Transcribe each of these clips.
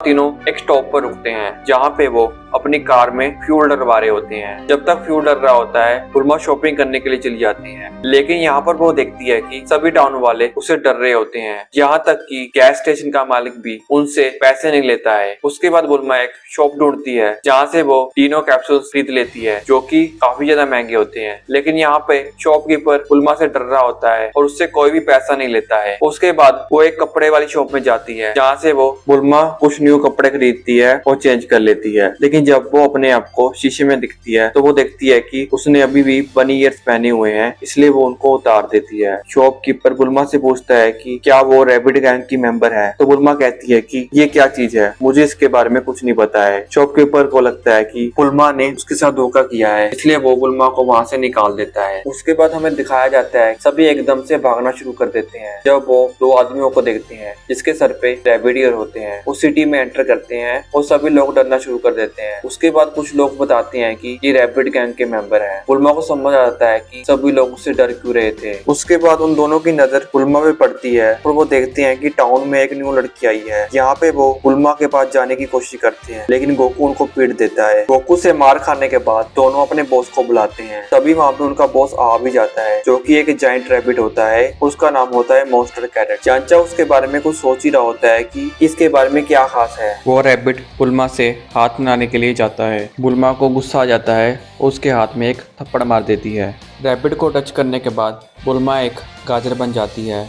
तीनों एक स्टॉप पर रुकते हैं जहाँ पे वो अपनी कार में फ्यूल डलवा रहे होते हैं। जब तक फ्यूल डल रहा होता है बुल्मा शॉपिंग करने के लिए चली जाती है, लेकिन यहाँ पर वो देखती है कि सभी टाउन वाले उससे डर रहे होते हैं, यहाँ तक कि गैस स्टेशन का मालिक भी उनसे पैसे नहीं लेता है। उसके बाद बुल्मा एक शॉप ढूंढती है जहाँ से वो तीनों कैप्सूल खरीद लेती है जो कि काफी ज्यादा महंगे होते हैं, लेकिन यहाँ पे शॉपकीपर बुल्मा से डर रहा होता है और उससे कोई भी पैसा नहीं लेता है। उसके बाद वो एक कपड़े वाली शॉप में जाती है जहाँ से वो बुल्मा कुछ न्यू कपड़े खरीदती है और चेंज कर लेती है, लेकिन जब वो अपने आप को शीशे में दिखती है तो वो देखती है कि उसने अभी भी बनी ईयर्स पहने हुए हैं, इसलिए वो उनको उतार देती है। शॉपकीपर बुल्मा से पूछता है कि क्या वो रैबिट गैंग की मेंबर है, तो बुल्मा कहती है कि ये क्या चीज है, मुझे इसके बारे में कुछ नहीं पता है। शॉपकीपर को लगता है कि बुल्मा ने उसके साथ धोखा किया है, इसलिए वो बुल्मा को वहाँ से निकाल देता है। उसके बाद हमें दिखाया जाता है सभी एकदम से भागना शुरू कर देते हैं जब वो दो आदमियों को देखते हैं जिसके सर पे रैबिट ईयर होते हैं। उस सिटी में एंटर करते हैं और सभी लोग डरना शुरू कर देते हैं। उसके बाद कुछ लोग बताते हैं कि ये रैबिट गैंग के मेंबर हैं। बुल्मा को समझ आता है कि सभी लोग उससे डर क्यों रहे थे। उसके बाद उन दोनों की नजर बुल्मा पे पड़ती है और वो देखते हैं कि टाउन में एक न्यू लड़की आई है। यहाँ पे वो बुल्मा के पास जाने की कोशिश करते हैं, लेकिन गोकू उनको पीट देता है। गोकू से मार खाने के बाद दोनों अपने बॉस को बुलाते हैं। तभी वहाँ पे उनका बॉस आ भी जाता है जो कि एक जायंट रैबिट होता है, उसका नाम होता है मॉन्स्टर कैरेट। यांचा उसके बारे में कुछ सोच ही रहा होता है कि इसके बारे में क्या खास है। वो रैबिट बुल्मा से हाथ मिलाने के लिए जाता है। बुल्मा को गुस्सा आ जाता है और उसके हाथ में एक थप्पड़ मार देती है। रैबिट को टच करने के बाद बुल्मा एक गाजर बन जाती है।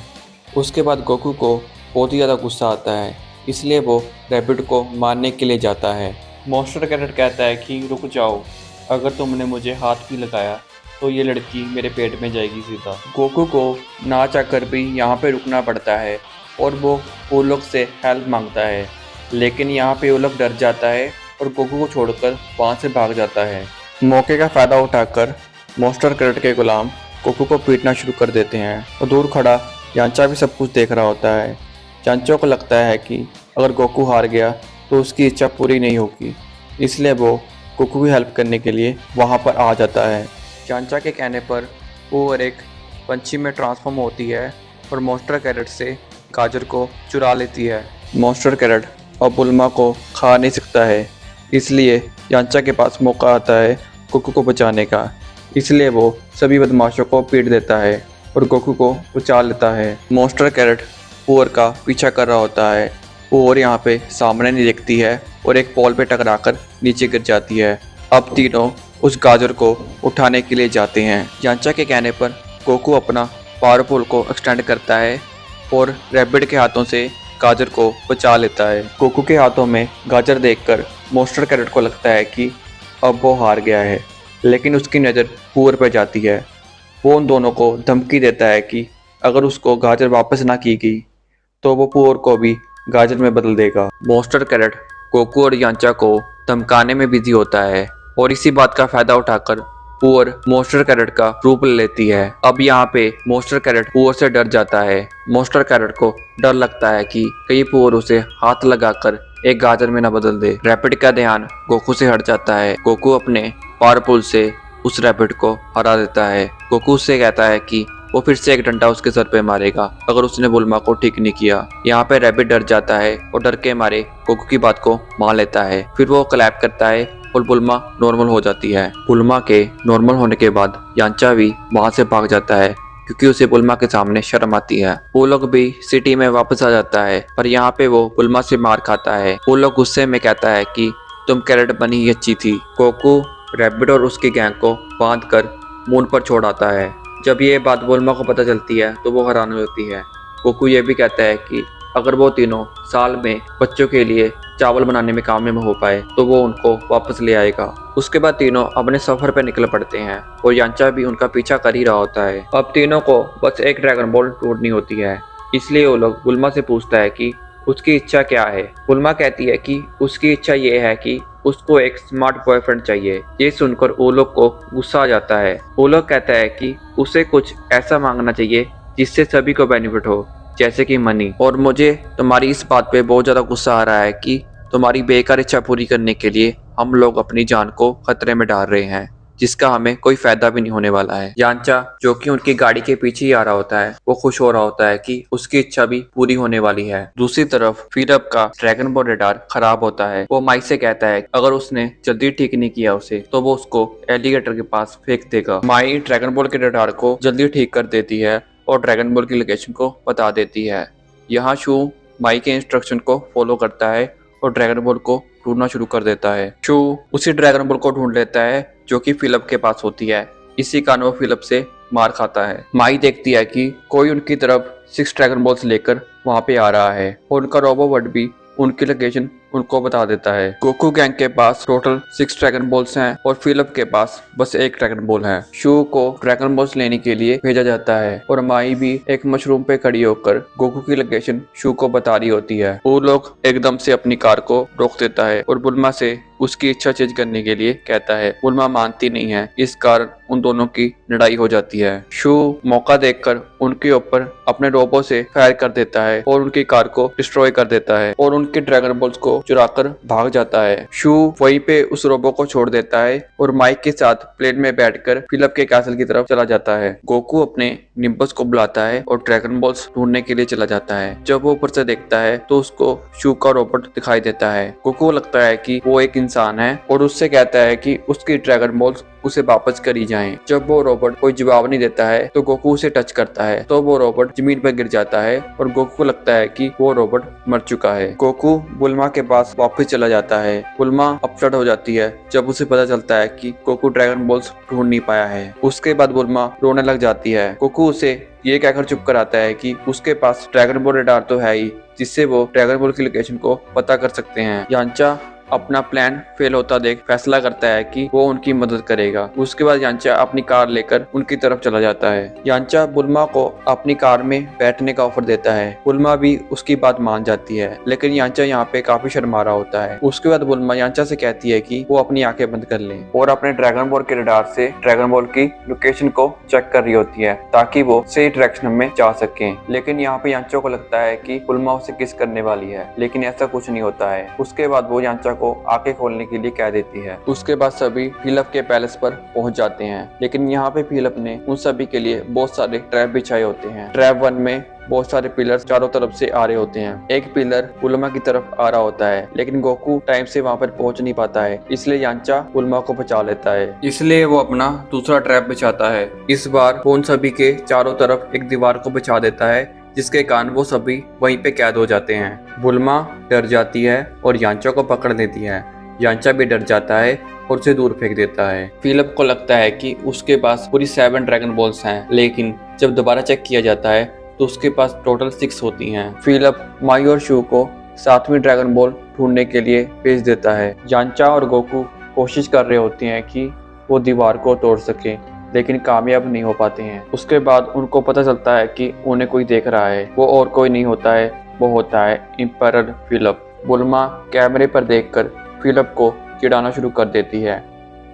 उसके बाद गोकू को बहुत ही ज़्यादा गुस्सा आता है, इसलिए वो रैबिट को मारने के लिए जाता है। मॉन्स्टर कैरेट कहता है कि रुक जाओ, अगर तुमने मुझे हाथ भी लगाया तो ये लड़की मेरे पेट में जाएगी सीधा। गोकू को ना चाहकर भी यहाँ पे रुकना पड़ता है और वो ओलक से हेल्प मांगता है, लेकिन यहाँ पे ओलक डर जाता है और गोकू को छोड़कर वहाँ से भाग जाता है। मौके का फ़ायदा उठाकर मॉन्स्टर कैरेट के गुलाम गोकू को पीटना शुरू कर देते हैं और दूर खड़ा यांचा भी सब कुछ देख रहा होता है। यांचा को लगता है कि अगर गोकू हार गया तो उसकी इच्छा पूरी नहीं होगी, इसलिए वो गोकू की हेल्प करने के लिए वहाँ पर आ जाता है। यांचा के कहने पर वो और एक पंछी में ट्रांसफॉर्म होती है और मॉन्स्टर कैरेट से गाजर को चुरा लेती है। मॉन्स्टर कैरेट अब बुल्मा को खा नहीं सकता है, इसलिए यांचा के पास मौका आता है गोकू को बचाने का, इसलिए वो सभी बदमाशों को पीट देता है और गोकू को बचा लेता है। मॉन्स्टर कैरेट पुअर का पीछा कर रहा होता है। पुअर यहाँ पे सामने नहीं देखती है और एक पोल पे टकराकर नीचे गिर जाती है। अब तीनों उस गाजर को उठाने के लिए जाते हैं। यांचा के कहने पर गोकू अपना पावर पोल को एक्सटेंड करता है और रैबिट के हाथों से गाजर को बचा लेता है। गोकू के हाथों में गाजर देखकर मॉन्स्टर कैरेट को लगता है कि अब वो हार गया है, लेकिन उसकी नज़र पुअर पर जाती है। वो उन दोनों को धमकी देता है कि अगर उसको गाजर वापस ना की गई तो वो पुअर को भी गाजर में बदल देगा। मॉन्स्टर कैरेट गोकू और यांचा को धमकाने में बिजी होता है और इसी बात का फायदा उठाकर पुअर मॉन्स्टर कैरेट का रूप ले लेती है। अब यहाँ पे मॉन्स्टर कैरेट पुअर से डर जाता है। मॉन्स्टर कैरेट को डर लगता है कि कहीं पुअर उसे हाथ लगाकर एक गाजर में न बदल दे। रैबिट का ध्यान गोकू से हट जाता है। गोकू अपने पावरपुल से उस रैबिट को हरा देता है। गोकू उससे कहता है कि वो फिर से एक डंडा उसके सर पे मारेगा अगर उसने बुल्मा को ठीक नहीं किया। यहाँ पे रैबिट डर जाता है और डर के मारे गोकू की बात को मान लेता है। फिर वो क्लैप करता है और बुल्मा नॉर्मल हो जाती है। बुल्मा के नॉर्मल होने के बाद यांचा भी वहाँ से भाग जाता है क्योंकि उसे बुल्मा के सामने शर्म आती है। वो लोग भी सिटी में वापस आ जाता है, पर यहाँ पे वो बुल्मा से मार खाता है। वो लोग गुस्से में कहता है कि तुम कैरेट बनी ही अच्छी थी। गोकू रैबिट और उसकी गैंग को बांध कर मून पर छोड़ आता है। जब ये बात बुल्मा को पता चलती है तो वो हैरान हो जाती है। गोकू ये भी कहता है कि अगर वो तीनों साल में बच्चों के लिए चावल बनाने में कामयाब हो पाए तो वो उनको वापस ले आएगा। उसके बाद तीनों अपने सफर पर निकल पड़ते हैं और यांचा भी उनका पीछा कर ही रहा होता है। अब तीनों को बस एक ड्रैगन बॉल ढूंढनी होती है, इसलिए वो लोग बुल्मा से पूछता है कि उसकी इच्छा क्या है। बुल्मा कहती है कि उसकी इच्छा ये है कि उसको एक स्मार्ट बॉयफ्रेंड चाहिए। ये सुनकर ओलोक को गुस्सा आ जाता है। ओलोक कहता है कि उसे कुछ ऐसा मांगना चाहिए जिससे सभी को बेनिफिट हो, जैसे कि मनी। और मुझे तुम्हारी इस बात पे बहुत ज़्यादा गुस्सा आ रहा है कि तुम्हारी बेकार इच्छा पूरी करने के लिए हम लोग अपनी जान को खतरे में डाल रहे हैं। जिसका हमें कोई फायदा भी नहीं होने वाला है। यांचा जो कि उनकी गाड़ी के पीछे ही आ रहा होता है, वो खुश हो रहा होता है कि उसकी इच्छा भी पूरी होने वाली है। दूसरी तरफ फिलिप का ड्रैगन बॉल रडार खराब होता है। वो माइक से कहता है अगर उसने जल्दी ठीक नहीं किया उसे तो वो उसको एलिगेटर के पास फेंक देगा। माई ड्रैगन बॉल के रडार को जल्दी ठीक कर देती है और ड्रैगन बॉल की लोकेशन को बता देती है। यहाँ शू माई के इंस्ट्रक्शन को फॉलो करता है और ड्रैगन बॉल को ढूंढना शुरू कर देता है। शू उसी ड्रैगन बॉल को ढूंढ लेता है जो कि फिलिप के पास होती है। इसी कारण वो फिलिप से मार खाता है। माई देखती है कि कोई उनकी तरफ 6 ड्रैगन बॉल्स लेकर वहां पे आ रहा है और उनका रोबोबट भी उनकी लोकेशन उनको बता देता है। गोकू गैंग के पास टोटल 6 ड्रैगन बॉल्स हैं और फिलिप के पास बस 1 ड्रैगन बॉल है। शू को ड्रैगन बॉल्स लेने के लिए भेजा जाता है और माई भी एक मशरूम पे खड़ी होकर गोकू की लोकेशन शू को बता रही होती है। वो लोग एकदम से अपनी कार को रोक देता है और बुल्मा से उसकी इच्छा चेंज करने के लिए कहता है। बुल्मा मानती नहीं है, इस कारण उन दोनों की लड़ाई हो जाती है। शू मौका देखकर उनके ऊपर अपने रोबो से फायर कर देता है और उनकी कार को डिस्ट्रॉय कर देता है और उनके ड्रैगन बॉल्स को चुराकर भाग जाता है। शू वहीं पे उस रोबो को छोड़ देता है और माइक के साथ प्लेन में बैठकर फिलिप के कैसल की तरफ चला जाता है। गोकू अपने निम्बस को बुलाता है और ड्रैगन बॉल्स ढूंढने के लिए चला जाता है। जब वो ऊपर से देखता है तो उसको शू का रोबोट दिखाई देता है। गोकू को लगता है कि वो एक इंसान है और उससे कहता है कि उसकी ड्रैगन बॉल्स उसे वापस करी जाएं। जब वो रोबोट कोई जवाब नहीं देता है तो गोकू उसे टच करता है तो वो रोबोट जमीन पर गिर जाता है और गोकू को लगता है कि वो रोबोट मर चुका है। गोकू बुल्मा के पास वापस चला जाता है। बुल्मा अपसेट हो जाती है जब उसे पता चलता है कि गोकू ड्रैगन बॉल्स ढूंढ नहीं पाया है। उसके बाद बुल्मा रोने लग जाती है। गोकू उसे ये कहकर चुप कराता है कि उसके पास ड्रैगन बॉल रडार तो है ही, जिससे वो ड्रैगन बॉल की लोकेशन को पता कर सकते हैं। यांचा अपना प्लान फेल होता देख फैसला करता है कि वो उनकी मदद करेगा। उसके बाद यांचा अपनी कार लेकर उनकी तरफ चला जाता है। यांचा बुल्मा को अपनी कार में बैठने का ऑफर देता है। बुल्मा भी उसकी बात मान जाती है, लेकिन यांचा यहाँ पे काफी शर्मा रहा होता है। उसके बाद बुल्मा यांचा से कहती है कि वो अपनी आंखें बंद कर ले और अपने ड्रैगन बॉल के रडार से ड्रैगन बॉल की लोकेशन को चेक कर रही होती है ताकि वो सही डायरेक्शन में जा सके। लेकिन यहाँ पे यांचा को लगता है कि बुल्मा उसे किस करने वाली है, लेकिन ऐसा कुछ नहीं होता है। उसके बाद वो यांचा को आंखें खोलने के लिए कह देती है। उसके बाद सभी फिलिप के पैलेस पर पहुंच जाते हैं, लेकिन यहाँ पे फिलिप ने उन सभी के लिए बहुत सारे ट्रैप बिछाए होते हैं। ट्रैप 1 में बहुत सारे पिलर्स चारों तरफ से आ रहे होते हैं। एक पिलर बुल्मा की तरफ आ रहा होता है, लेकिन गोकू टाइम से वहाँ पर पहुंच नहीं पाता है, इसलिए यांचा बुल्मा को बचा लेता है। इसलिए वो अपना दूसरा ट्रैप बिछाता है। इस बार वो उन सभी के चारों तरफ एक दीवार को बिछा देता है, जिसके कारण वो सभी वहीं पे कैद हो जाते हैं। बुल्मा डर जाती है और यांचा को पकड़ लेती है। यांचा भी डर जाता है और उसे दूर फेंक देता है। फिलिप को लगता है कि उसके पास पूरी 7 ड्रैगन बॉल्स हैं, लेकिन जब दोबारा चेक किया जाता है तो उसके पास टोटल 6 होती हैं। फिलिप माई और शू को 7वीं ड्रैगन बॉल ढूंढने के लिए भेज देता है। यांचा और गोकू कोशिश कर रहे होते हैं कि वो दीवार को तोड़ सके, लेकिन कामयाब नहीं हो पाते हैं। उसके बाद उनको पता चलता है कि उन्हें कोई देख रहा है। वो और कोई नहीं होता है, वो होता है एम्परर फिलिप। बुल्मा कैमरे पर देखकर फिलिप को चिढ़ाना शुरू कर देती है,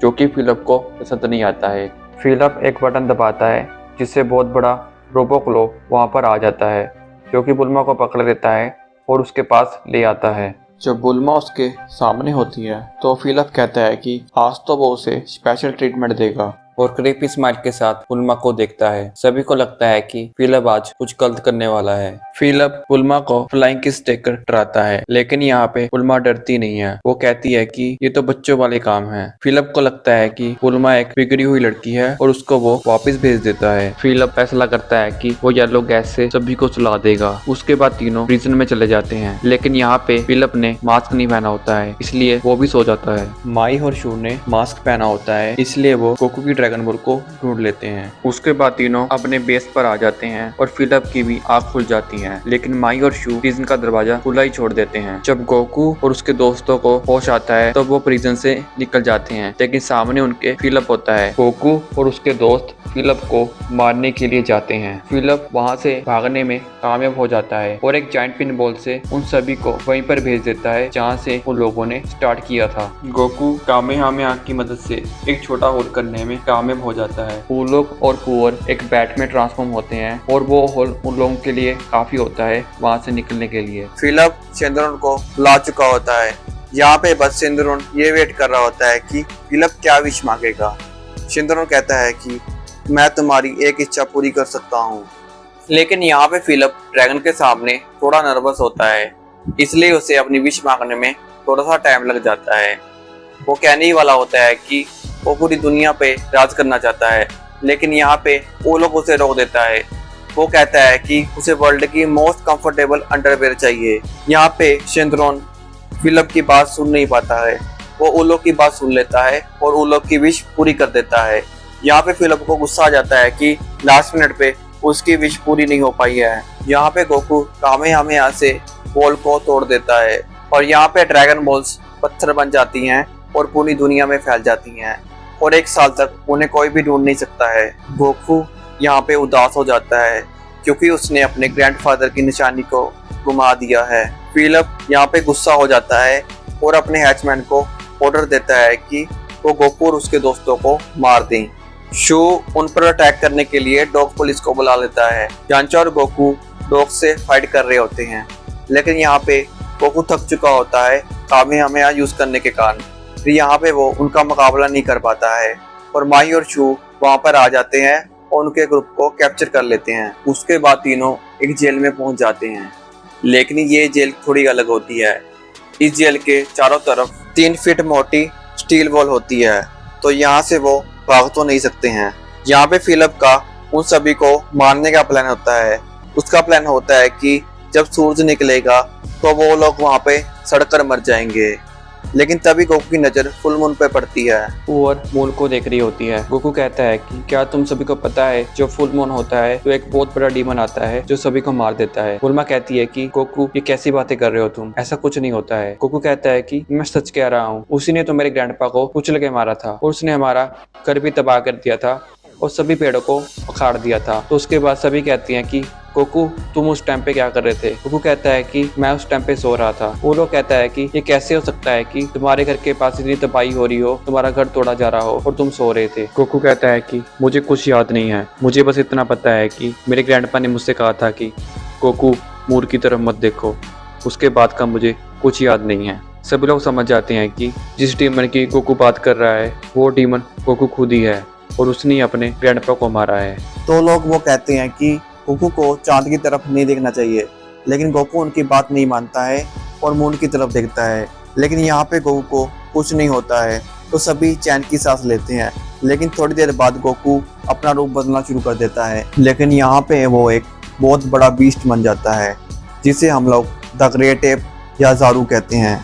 जो कि फिलिप को पसंद नहीं आता है। फिलिप एक बटन दबाता है जिससे बहुत बड़ा रोबोक्लो वहाँ पर आ जाता है, जो कि बुल्मा को पकड़ लेता है और उसके पास ले आता है। जब बुल्मा उसके सामने होती है तो फिलिप कहता है कि आज तो वो उसे स्पेशल ट्रीटमेंट देगा और क्रीपी स्माइल के साथ बुल्मा को देखता है। सभी को लगता है कि फिलिप आज कुछ गलत करने वाला है। फिलिप बुल्मा को फ्लाइंग किस देकर डराता है, लेकिन यहाँ पे बुल्मा डरती नहीं है। वो कहती है कि ये तो बच्चों वाले काम है। फिलिप को लगता है कि बुल्मा एक बिगड़ी हुई लड़की है और उसको वो वापस भेज देता है। फिलिप फैसला करता है कि वो येलो गैस से सभी को सुला देगा। उसके बाद तीनों प्रिजन में चले जाते हैं, लेकिन यहाँ पे फिलिप ने मास्क नहीं पहना होता है, इसलिए वो भी सो जाता है। माई और शू ने मास्क पहना होता है, इसलिए वो गोकू की ड्रैगन बॉल को ढूंढ लेते हैं। उसके बाद तीनों अपने बेस पर आ जाते हैं और फिलिप की भी आंख खुल जाती है, लेकिन माई और शू प्रिजन का दरवाजा खुला ही छोड़ देते हैं। जब गोकू और उसके दोस्तों को होश आता है तो वो प्रिजन से निकल जाते हैं, लेकिन सामने उनके फिलिप होता है। गोकू और उसके दोस्त फिलिप को मारने के लिए जाते हैं। फिलिप वहां से भागने में कामयाब हो जाता है और एक जायंट पिन बॉल से उन सभी को वहीं पर भेज देता है जहां से उन लोगों ने स्टार्ट किया था। गोकू कामेहामेहा की मदद से एक छोटा होल करने में कामयाब हो जाता है। पूलोक और पुअर एक बैट में ट्रांसफॉर्म होते हैं और वो होल उन लोगों के लिए काफी होता है वहां से निकलने के लिए। फिलिप सिंदूरन को बुला चुका होता है। यहाँ पे बस सिंदूरन ये वेट कर रहा होता है कि फिलिप क्या विश मांगेगा। शिंदरोन कहता है कि मैं तुम्हारी एक इच्छा पूरी कर सकता हूँ। लेकिन यहाँ पे फिलिप ड्रैगन के सामने थोड़ा नर्वस होता है, इसलिए उसे अपनी विश मांगने में थोड़ा सा टाइम लग जाता है। वो कहने ही वाला होता है कि वो पूरी दुनिया पे राज करना चाहता है, लेकिन यहाँ पे वो लोग उसे रोक देता है। वो कहता है कि उसे वर्ल्ड की मोस्ट कंफर्टेबल अंडरवेयर चाहिए। यहाँ पे शिंदरोन फिलिप की बात सुन नहीं पाता है, वो उलो की बात सुन लेता है और उलो की विश पूरी कर देता है। यहाँ पे फिलिप को गुस्सा आ जाता है कि लास्ट मिनट पे उसकी विश पूरी नहीं हो पाई है। यहाँ पे गोकू कामेहामेहा से बॉल को तोड़ देता है और यहाँ पे ड्रैगन बॉल्स पत्थर बन जाती हैं और पूरी दुनिया में फैल जाती हैं और 1 साल तक उन्हें कोई भी ढूंढ नहीं सकता है। गोकू यहाँ पे उदास हो जाता है क्योंकि उसने अपने ग्रैंडफादर की निशानी को गुमा दिया है। फिलिप यहाँ पे गुस्सा हो जाता है और अपने हैचमैन को ऑर्डर देता है कि वो गोकू और उसके दोस्तों को मार दें। शू उन पर अटैक करने के लिए डॉग पुलिस को बुला लेता है। यांचा और गोकू डॉग से फाइट कर रहे होते हैं, लेकिन यहाँ पे गोकू थक चुका होता है कामेहामेहा यूज करने के कारण। फिर यहाँ पे वो उनका मुकाबला नहीं कर पाता है और माही और शू वहाँ पर आ जाते हैं और उनके ग्रुप को कैप्चर कर लेते हैं। उसके बाद तीनों एक जेल में पहुंच जाते हैं, लेकिन ये जेल थोड़ी अलग होती है। इस जेल के चारों तरफ 3 फीट मोटी स्टील वॉल होती है, तो यहाँ से वो भाग तो नहीं सकते हैं। यहाँ पे फिलिप का उन सभी को मारने का प्लान होता है। उसका प्लान होता है कि जब सूरज निकलेगा तो वो लोग वहाँ पे सड़कर मर जाएंगे, लेकिन तभी गोकू की नजर फुल मून पे पड़ती है। और मून को देख रही होती है। गोकू कहता है कि क्या तुम सभी को पता है जो फुल मून होता है तो एक बहुत बड़ा डीमन आता है जो सभी को मार देता है। बुल्मा कहती है कि गोकू ये कैसी बातें कर रहे हो तुम, ऐसा कुछ नहीं होता है। गोकू कहता है कि मैं सच कह रहा हूँ, उसी ने तो मेरे ग्रैंडपा को कुचल के मारा था और उसने हमारा घर भी तबाह कर दिया था और सभी पेड़ों को उखाड़ दिया था। तो उसके बाद सभी कहती हैं कि गोकू तुम उस टाइम पे क्या कर रहे थे। गोकू कहता है कि मैं उस टाइम पे सो रहा था। वो लोग कहता है कि ये कैसे हो सकता है कि तुम्हारे घर के पास इतनी तबाही हो रही हो, तुम्हारा घर तोड़ा जा रहा हो और तुम सो रहे थे। गोकू कहता है कि मुझे कुछ याद नहीं है, मुझे बस इतना पता है कि मेरे ग्रैंडपा ने मुझसे कहा था कि गोकू मूर की तरफ मत देखो। उसके बाद का मुझे कुछ याद नहीं है। सभी लोग समझ जाते हैं कि जिस डीमन की गोकू बात कर रहा है वो डीमन गोकू खुद ही है और उसने अपने ग्रैंडपा को मारा है। तो लोग वो कहते हैं कि गोकू को चांद की तरफ नहीं देखना चाहिए, लेकिन गोकू उनकी बात नहीं मानता है और मून की तरफ देखता है। लेकिन यहाँ पे गोकू को कुछ नहीं होता है, तो सभी चैन की सांस लेते हैं। लेकिन थोड़ी देर बाद गोकू अपना रूप बदलना शुरू कर देता है, लेकिन यहाँ पे वो एक बहुत बड़ा बीस्ट बन जाता है जिसे हम लोग द ग्रेट एप या ज़ारू कहते हैं।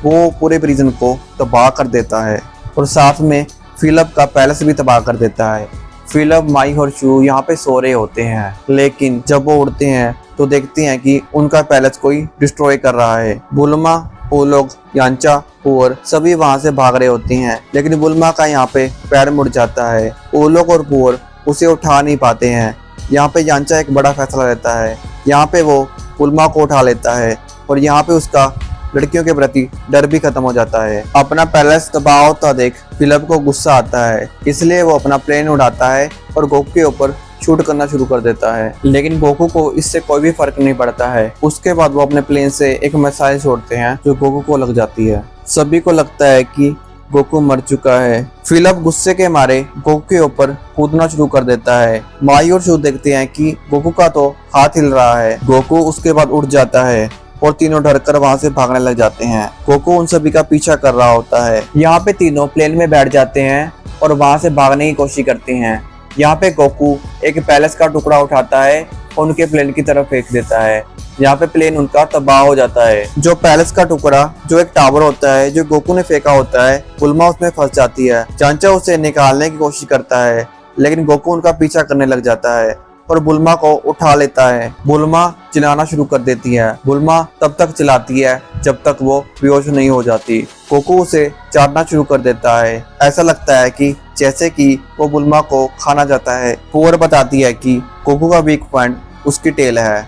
वो पूरे प्रिजन को तबाह कर देता है और साथ में फिलिप का पैलेस भी तबाह कर देता है। फिलिप, माई और शू यहाँ पे सो रहे होते हैं, लेकिन जब वो उठते हैं तो देखते हैं कि उनका पैलेस कोई डिस्ट्रॉय कर रहा है। बुल्मा, वो लोग, यांचा और सभी वहाँ से भाग रहे होते हैं, लेकिन बुल्मा का यहाँ पे पैर मुड़ जाता है। ओलोक और पुअर उसे उठा नहीं पाते हैं। यहाँ पे यांचा एक बड़ा फैसला लेता है। यहाँ पे वो बुल्मा को उठा लेता है और यहाँ पे उसका लड़कियों के प्रति डर भी खत्म हो जाता है। अपना पैलेस तबाह होता देख फिलिप को गुस्सा आता है, इसलिए वो अपना प्लेन उड़ाता है और गोकू के ऊपर शूट करना शुरू कर देता है। लेकिन गोकू को इससे कोई भी फर्क नहीं पड़ता है। उसके बाद वो अपने प्लेन से एक मिसाइल छोड़ते हैं जो गोकू को लग जाती है। सभी को लगता है कि गोकू मर चुका है। फिलिप गुस्से के मारे गोकू के ऊपर कूदना शुरू कर देता है। माई और शू देखते हैं कि गोकू का तो हाथ हिल रहा है। गोकू उसके बाद उठ जाता है और तीनों डरकर वहां से भागने लग जाते हैं। गोकू उन सभी का पीछा कर रहा होता है। यहाँ पे तीनों प्लेन में बैठ जाते हैं और वहां से भागने की कोशिश करते हैं। यहाँ पे गोकू एक पैलेस का टुकड़ा उठाता है और उनके प्लेन की तरफ फेंक देता है। यहाँ पे प्लेन उनका तबाह हो जाता है। जो पैलेस का टुकड़ा जो एक टावर होता है जो गोकू ने फेंका होता है, बुल्मा उसमें फंस जाती है। चांचा उसे निकालने की कोशिश करता है, लेकिन गोकू उनका पीछा करने लग जाता है और बुल्मा को उठा लेता है। बुल्मा चिल्लाना शुरू कर देती है। बुल्मा तब तक चिल्लाती है जब तक वो बेहोश नहीं हो जाती। गोकू उसे चाटना शुरू कर देता है। ऐसा लगता है कि जैसे कि वो बुल्मा को खाना चाहता है। पुअर बताती है कि गोकू का वीक पॉइंट उसकी टेल है।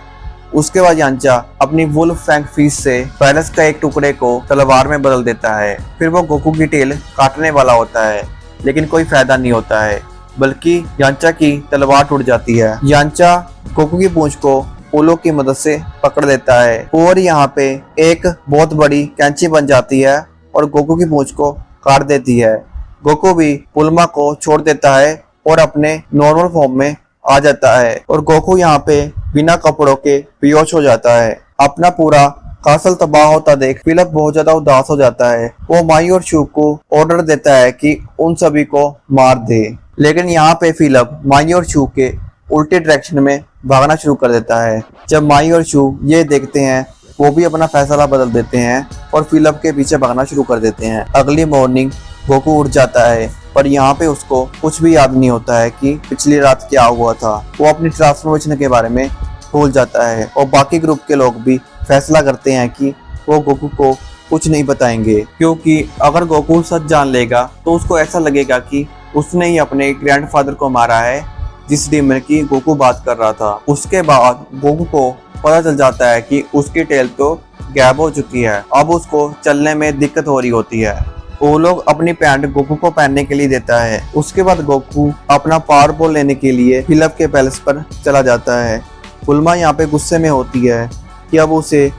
उसके बाद यांचा अपनी वुल्फ फैंग फिश से पैलेस का एक टुकड़े को तलवार में बदल देता है। फिर वो गोकू की टेल काटने वाला होता है, लेकिन कोई फायदा नहीं होता है, बल्कि यांचा की तलवार टूट जाती है। यांचा गोकू की पूंछ को ओलो की मदद से पकड़ लेता है और यहाँ पे एक बहुत बड़ी कैंची बन जाती है और गोकू की पूंछ को काट देती है। गोकू भी बुल्मा को छोड़ देता है और अपने नॉर्मल फॉर्म में आ जाता है और गोकू यहाँ पे बिना कपड़ों के बेहोश हो जाता है। अपना पूरा कासल तबाह होता देख फिलिप बहुत ज्यादा उदास हो जाता है। वो माई और शू को ऑर्डर देता है कि उन सभी को मार दे, लेकिन यहाँ पे फिलिप माई और शू के उल्टे डायरेक्शन में भागना शुरू कर देता है। जब माई और शू ये देखते हैं वो भी अपना फैसला बदल देते हैं और फिलिप के पीछे भागना शुरू कर देते हैं। अगली मॉर्निंग गोकू उठ जाता है पर यहाँ पे उसको कुछ भी याद नहीं होता है कि पिछली रात क्या हुआ था। वो अपनी ट्रांसफॉर्मेशन के बारे में भूल जाता है और बाकी ग्रुप के लोग भी फैसला करते हैं कि वो गोकू को कुछ नहीं बताएंगे, क्योंकि अगर गोकू सच जान लेगा तो उसको ऐसा लगेगा कि उसने ही अपने ग्रैंडफादर को मारा है जिस डीमन की गोकू बात कर रहा था। उसके बाद गोकू को पता चल जाता है कि उसकी टेल तो गैप हो चुकी है, अब उसको चलने में दिक्कत हो रही होती है। वो लोग अपनी पैंट गोकू को पहनने के लिए देता है। उसके बाद गोकू अपना पावर बॉल लेने के लिए फिलिप के पैलेस पर चला जाता है। बुल्मा यहाँ पे गुस्से में होती है कि अब उसे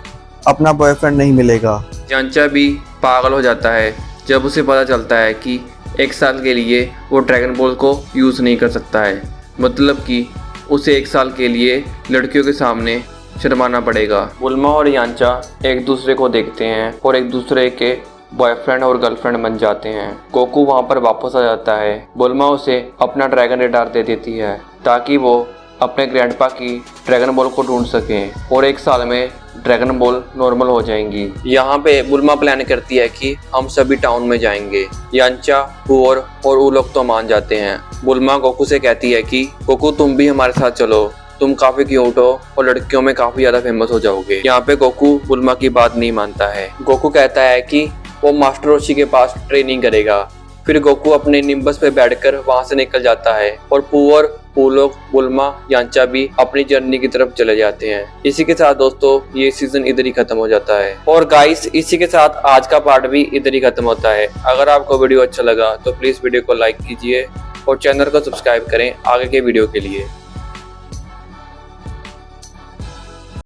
अपना बॉयफ्रेंड नहीं मिलेगा। यांचा भी पागल हो जाता है जब उसे पता चलता है कि 1 साल के लिए वो ड्रैगन बॉल को यूज़ नहीं कर सकता है, मतलब कि उसे 1 साल के लिए लड़कियों के सामने शर्माना पड़ेगा। बुल्मा और यांचा एक दूसरे को देखते हैं और एक दूसरे के बॉयफ्रेंड और गर्लफ्रेंड बन जाते हैं। गोकू वहाँ पर वापस आ जाता है। बुल्मा उसे अपना ड्रैगन रेडार दे देती है ताकि वो अपने ग्रैंडपा की ड्रैगन बॉल को ढूंढ सकें और 1 साल में ड्रैगन बॉल नॉर्मल हो जाएंगी। यहाँ पे बुल्मा प्लान करती है कि हम सभी टाउन में जाएंगे। यांचा, पुअर और वो लोग तो मान जाते हैं। बुल्मा गोकू से कहती है कि गोकू तुम भी हमारे साथ चलो, तुम काफी क्यूट हो और लड़कियों में काफी ज्यादा फेमस हो जाओगे। यहाँ पे गोकू बुल्मा की बात नहीं मानता है। गोकू कहता है कि वो मास्टर रोशी के पास ट्रेनिंग करेगा। फिर गोकू अपने निम्बस पे बैठकर वहां से निकल जाता है और पुअर, पूलोक, बुल्मा, यांचा भी अपनी जर्नी की तरफ चले जाते हैं। इसी के साथ दोस्तों ये सीजन इधर ही खत्म हो जाता है। और गाइस इसी के साथ आज का पार्ट भी इधर ही खत्म होता है। अगर आपको वीडियो अच्छा लगा तो प्लीज वीडियो को लाइक कीजिए और चैनल को सब्सक्राइब करें आगे के वीडियो के लिए।